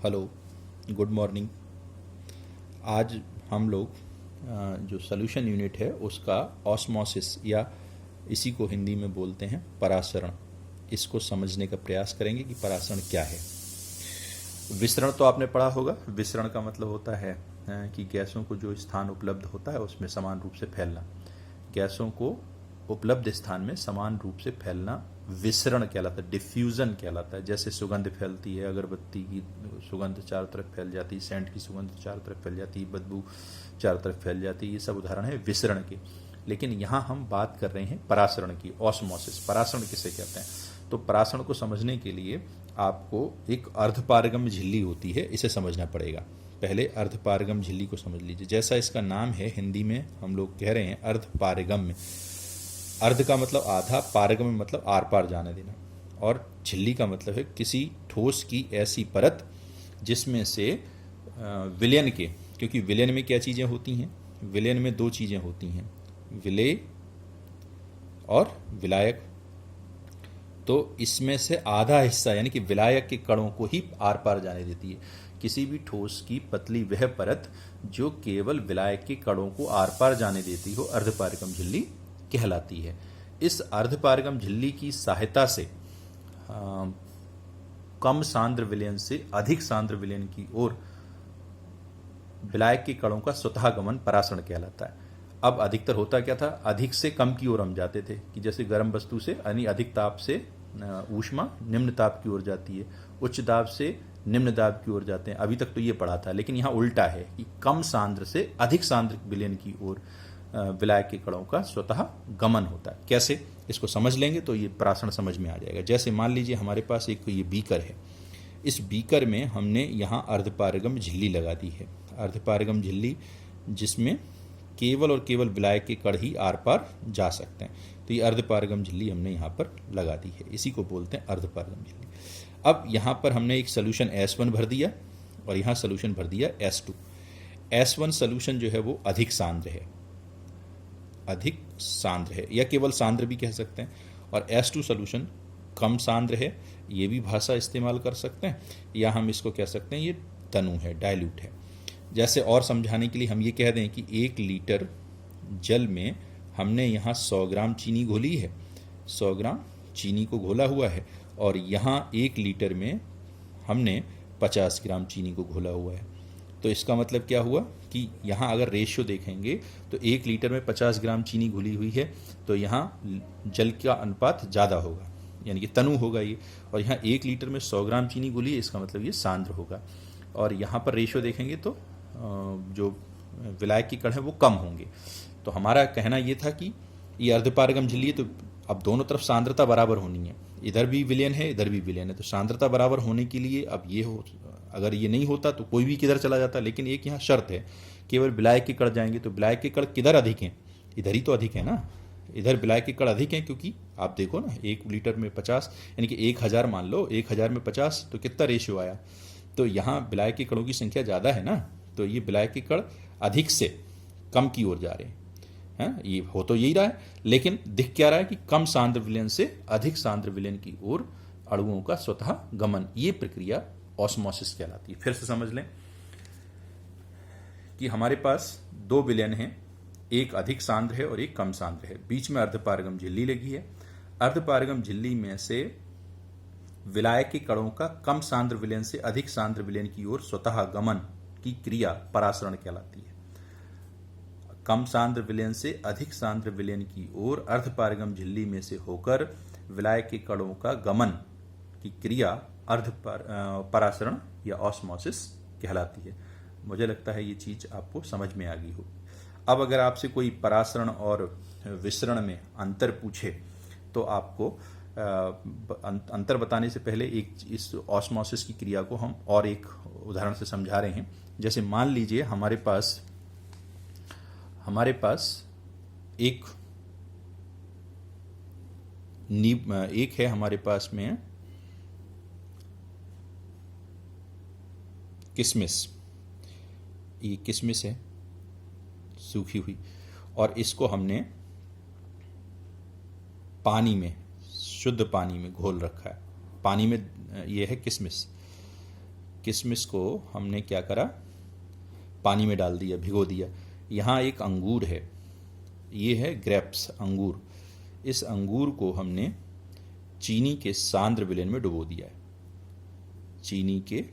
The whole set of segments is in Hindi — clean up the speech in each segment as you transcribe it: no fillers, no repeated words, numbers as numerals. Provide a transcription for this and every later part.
Hello, good morning. आज हम लोग जो सॉल्यूशन यूनिट है उसका ऑस्मोसिस या इसी को हिंदी में बोलते हैं परासरण, इसको समझने का प्रयास करेंगे कि परासरण क्या है। विसरण तो आपने पढ़ा होगा। विसरण का मतलब होता है कि गैसों को जो स्थान उपलब्ध होता है उसमें समान रूप से फैलना। गैसों को उपलब्ध स्थान में समान रूप से फैलना विसरण कहलाता है, डिफ्यूजन कहलाता है। जैसे सुगंध फैलती है, अगरबत्ती की सुगंध चारों तरफ फैल जाती है, सेंट की सुगंध चारों तरफ फैल जाती है, बदबू चारों तरफ फैल जाती है। ये सब उदाहरण है विसरण के। लेकिन यहाँ हम बात कर रहे हैं परासरण की, ऑस्मोसिस। परासरण किसे कहते हैं? तो परासरण को समझने के लिए आपको एक अर्धपारगम्य झिल्ली होती है, इसे समझना पड़ेगा। पहले अर्धपारगम्य झिल्ली को समझ लीजिए। जैसा इसका नाम है, हिंदी में हम लोग कह रहे हैं अर्धपारगम्य। अर्ध का मतलब आधा, पारगम्य मतलब आर पार जाने देना, और झिल्ली का मतलब है किसी ठोस की ऐसी परत जिसमें से विलयन के, क्योंकि विलयन में क्या चीज़ें होती हैं? विलयन में दो चीज़ें होती हैं, विलेय और विलायक। तो इसमें से आधा हिस्सा यानी कि विलायक के कणों को ही आर पार जाने देती है। किसी भी ठोस की पतली वह परत जो केवल विलायक के कणों को आर पार जाने देती हो, अर्धपारगम झिल्ली कहलाती है। इस अर्धपारगम झिल्ली की सहायता से कम सांद्र विलयन से अधिक सांद्र विलयन की ओर विलायक के कणों का स्वतः गमन परासरण कहलाता है। अब अधिकतर होता क्या था, अधिक से कम की ओर हम जाते थे, कि जैसे गर्म वस्तु से यानी अधिक ताप से ऊष्मा निम्न ताप की ओर जाती है, उच्च दाब से निम्न दाब की ओर जाते हैं। अभी तक तो ये पढ़ा था, लेकिन यहाँ उल्टा है कि कम सांद्र से अधिक सांद्र विलयन की ओर विलायक के कणों का स्वतः गमन होता है। कैसे, इसको समझ लेंगे तो ये परासरण समझ में आ जाएगा। जैसे मान लीजिए हमारे पास एक ये बीकर है। इस बीकर में हमने यहाँ अर्धपारगम झिल्ली लगा दी है। अर्धपारगम झिल्ली जिसमें केवल और केवल विलायक के कण ही आर पार जा सकते हैं। तो ये अर्धपारगम झिल्ली हमने यहाँ पर लगा दी है, इसी को बोलते हैं अर्धपारगम झिल्ली। अब यहाँ पर हमने एक सोल्यूशन S1 भर दिया और यहाँ सोल्यूशन भर दिया S2। S1 सोल्यूशन जो है वो अधिक सांद्र है, अधिक सांद्र है, या केवल सांद्र भी कह सकते हैं। और S2 सोल्यूशन कम सांद्र है, ये भी भाषा इस्तेमाल कर सकते हैं, या हम इसको कह सकते हैं ये तनु है, डाइल्यूट है। जैसे और समझाने के लिए हम ये कह दें कि 1 लीटर जल में हमने यहाँ 100 ग्राम चीनी घोली है, 100 ग्राम चीनी को घोला हुआ है, और यहाँ 1 लीटर में हमने 50 ग्राम चीनी को घोला हुआ है। तो इसका मतलब क्या हुआ कि यहाँ अगर रेशियो देखेंगे तो 1 लीटर में 50 ग्राम चीनी घुली हुई है, तो यहाँ जल का अनुपात ज़्यादा होगा, यानी कि तनु होगा ये। और यहाँ 1 लीटर में 100 ग्राम चीनी घुली है, इसका मतलब ये सांद्र होगा। और यहाँ पर रेशियो देखेंगे तो जो विलायक के कण है वो कम होंगे। तो हमारा कहना ये था कि ये अर्धपारगम झिल्ली है, तो अब दोनों तरफ सांद्रता बराबर होनी है, इधर भी विलयन है इधर भी विलयन है। तो सांद्रता बराबर होने के लिए अब ये हो, अगर ये नहीं होता तो कोई भी किधर चला जाता। लेकिन एक यहाँ शर्त है, केवल विलायक के कण जाएंगे। तो विलायक के कण किधर अधिक हैं? इधर ही तो अधिक है ना, इधर विलायक के कण अधिक हैं। क्योंकि आप देखो ना, 1 लीटर में 50 यानी कि 1000 मान लो, 1000 में 50 तो कितना रेशियो आया? तो यहाँ विलायक के कणों की संख्या ज़्यादा है ना, तो ये विलायक के कण अधिक से कम की ओर जा रहे हैं। ये हो तो यही रहा है, लेकिन दिख क्या रहा है कि कम सांद्र विलयन से अधिक सांद्र विलयन की ओर अणुओं का स्वतः गमन, ये प्रक्रिया ऑस्मोसिस कहलाती है। फिर से समझ लें कि हमारे पास 2 विलयन हैं, एक अधिक सांद्र है और एक कम सांद्र है। बीच में अर्धपारगम झिल्ली लगी है। अर्धपारगम झिल्ली में से विलायक के कणों का कम सांद्र विलयन से अधिक सांद्र विलयन की ओर स्वतः गमन की क्रिया परासरण कहलाती है। कम सांद्र विलयन से अधिक सांद्र विलयन की ओर अर्धपारगम झिल्ली में से होकर विलायक के कणों का गमन की क्रिया परासरण या ऑस्मोसिस कहलाती है। मुझे लगता है ये चीज़ आपको समझ में आ गई हो। अब अगर आपसे कोई परासरण और विसरण में अंतर पूछे तो आपको अंतर बताने से पहले एक इस ऑस्मोसिस की क्रिया को हम और एक उदाहरण से समझा रहे हैं। जैसे मान लीजिए हमारे पास एक है हमारे पास में किशमिश। ये किशमिश है सूखी हुई, और इसको हमने पानी में, शुद्ध पानी में घोल रखा है। पानी में ये है किशमिश। किशमिश को हमने क्या करा, पानी में डाल दिया, भिगो दिया। यहाँ एक अंगूर है, ये है ग्रेप्स, अंगूर। इस अंगूर को हमने चीनी के सांद्र विलयन में डुबो दिया है, चीनी के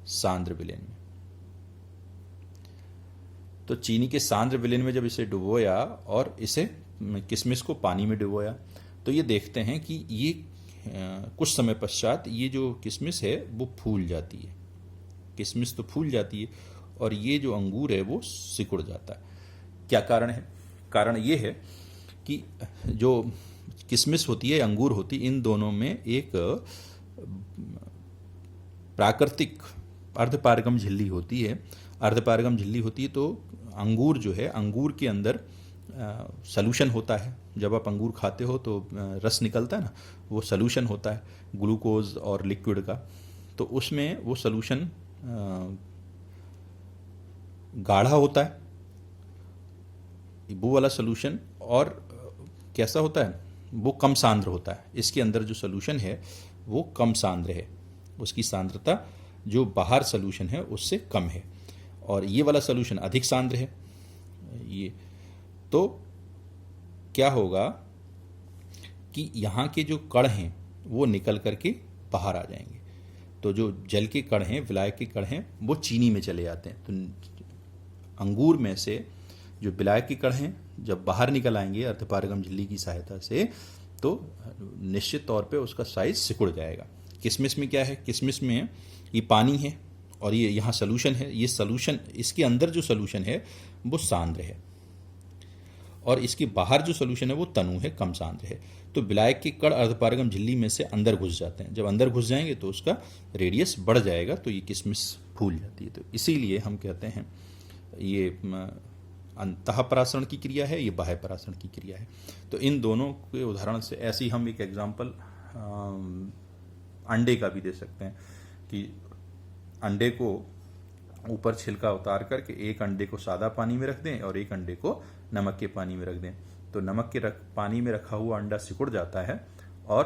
सांद्र विलयन में। तो चीनी के सांद्र विलयन में जब इसे डुबोया और इसे किशमिश को पानी में डुबोया, तो ये देखते हैं कि ये कुछ समय पश्चात ये जो किशमिश है वो फूल जाती है, किशमिश तो फूल जाती है और ये जो अंगूर है वो सिकुड़ जाता है। क्या कारण है? कारण ये है कि जो किशमिश होती है, अंगूर होती है, इन दोनों में एक प्राकृतिक अर्धपारगम झिल्ली होती है। अर्धपारगम झिल्ली होती है तो अंगूर जो है, अंगूर के अंदर सॉल्यूशन होता है। जब आप अंगूर खाते हो तो रस निकलता है ना, वो सॉल्यूशन होता है ग्लूकोज और लिक्विड का। तो उसमें वो सॉल्यूशन गाढ़ा होता है, वो वाला सॉल्यूशन, और कैसा होता है, वो कम सांद्र होता है। इसके अंदर जो सॉल्यूशन है वो कम सांद्र है, उसकी सांद्रता जो बाहर सॉल्यूशन है उससे कम है, और ये वाला सॉल्यूशन अधिक सांद्र है। ये तो क्या होगा कि यहाँ के जो कण हैं वो निकल करके बाहर आ जाएंगे। तो जो जल के कण हैं, विलायक के कण हैं, वो चीनी में चले जाते हैं। तो अंगूर में से जो विलायक के कण हैं जब बाहर निकल आएंगे अर्धपारगम झिल्ली की सहायता से, तो निश्चित तौर पे उसका साइज सिकुड़ जाएगा। किशमिश में क्या है, किशमिश में ये पानी है और ये यहाँ सॉल्यूशन है। ये सॉल्यूशन, इसके अंदर जो सॉल्यूशन है वो सांद्र है, और इसके बाहर जो सॉल्यूशन है वो तनु है, कम सांद्र है। तो विलायक के कण अर्धपारगम झिल्ली में से अंदर घुस जाते हैं। जब अंदर घुस जाएंगे तो उसका रेडियस बढ़ जाएगा, तो ये किशमिश फूल जाती है। तो इसीलिए हम कहते हैं ये अंतः परासरण की क्रिया है, ये बाह्य परासरण की क्रिया है। तो इन दोनों के उदाहरण से ऐसे ही हम एक एग्जाम्पल अंडे का भी दे सकते हैं कि अंडे को ऊपर छिलका उतार करके एक अंडे को सादा पानी में रख दें और एक अंडे को नमक के पानी में रख दें, तो नमक के पानी में रखा हुआ अंडा सिकुड़ जाता है और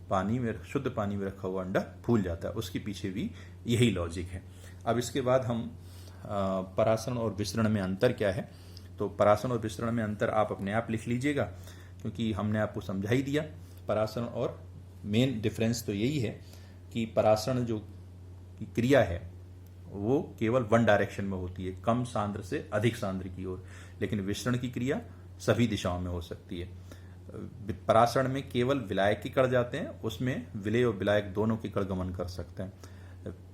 पानी में, शुद्ध पानी में रखा हुआ अंडा फूल जाता है। उसके पीछे भी यही लॉजिक है। अब इसके बाद हम परासरण और विसरण में अंतर क्या है, तो परासरण और विसरण में अंतर आप अपने आप लिख लीजिएगा, क्योंकि हमने आपको समझा ही दिया। परासरण और मेन डिफरेंस तो यही है कि परासरण जो क्रिया है वो केवल वन डायरेक्शन में होती है, कम सांद्र से अधिक सांद्र की ओर, लेकिन विसरण की क्रिया सभी दिशाओं में हो सकती है। परासरण में केवल विलायक के कण जाते हैं, उसमें विलेय और विलायक दोनों के कण गमन कर सकते हैं।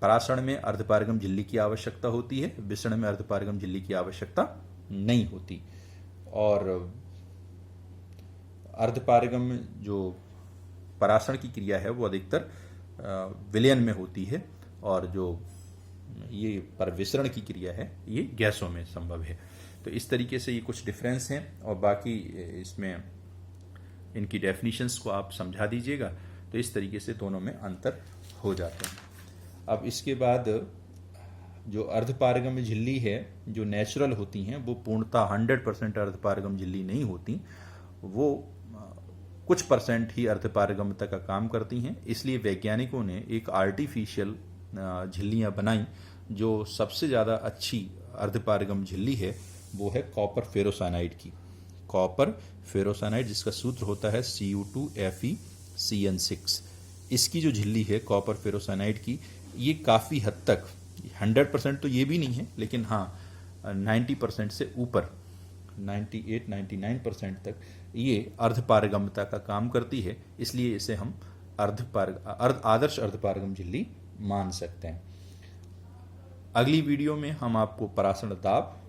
परासरण में अर्धपारगम झिल्ली की आवश्यकता होती है, विसरण में अर्धपारगम झिल्ली की आवश्यकता नहीं होती। और अर्धपारगम जो परासरण की क्रिया है वो अधिकतर विलयन में होती है, और जो ये परविसरण की क्रिया है ये गैसों में संभव है। तो इस तरीके से ये कुछ डिफरेंस हैं, और बाकी इसमें इनकी डेफिनेशंस को आप समझा दीजिएगा, तो इस तरीके से दोनों में अंतर हो जाते हैं। अब इसके बाद जो अर्धपारगम झिल्ली है, जो नेचुरल होती हैं, वो पूर्णतः 100% अर्धपारगम झिल्ली नहीं होती, वो कुछ परसेंट ही अर्धपारगमता का काम करती हैं। इसलिए वैज्ञानिकों ने एक आर्टिफिशियल झिल्लियाँ बनाई। जो सबसे ज़्यादा अच्छी अर्धपारगम झिल्ली है वो है कॉपर फेरोसाइनाइड की, कॉपर फेरोसाइनाइड, जिसका सूत्र होता है Cu2Fe(CN6). इसकी जो झिल्ली है कॉपर फेरोसाइनाइड की, ये काफ़ी हद तक, 100% तो ये भी नहीं है, लेकिन हाँ 90% से ऊपर, 98-99% तक ये अर्धपारगमता का काम करती है। इसलिए इसे हम आदर्श अर्धपारगम झिल्ली मान सकते हैं। अगली वीडियो में हम आपको परासरण दाब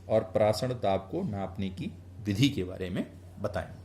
और परासरण दाब को नापने की विधि के बारे में बताएंगे।